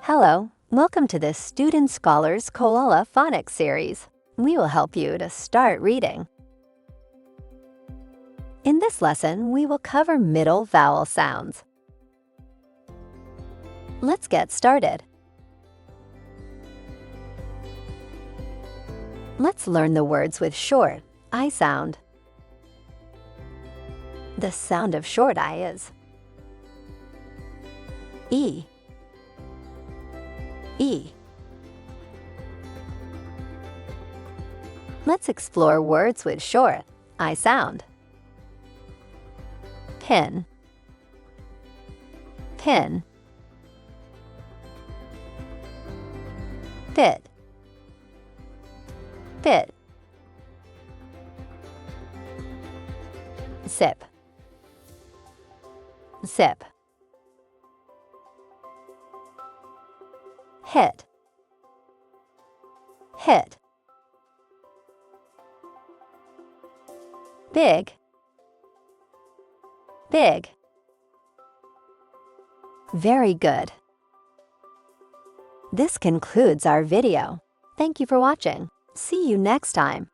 Hello, welcome to the Student Scholars Koala Phonics series. We will help you to start reading. In this lesson, we will cover middle vowel sounds. Let's get started. Let's learn the words with short I sound. The sound of short I is E. E. Let's explore words with short I sound. Pin, pin. Fit, fit. Sip, sip. Hit, hit. Big, big. Very good. This concludes our video. Thank you for watching. See you next time.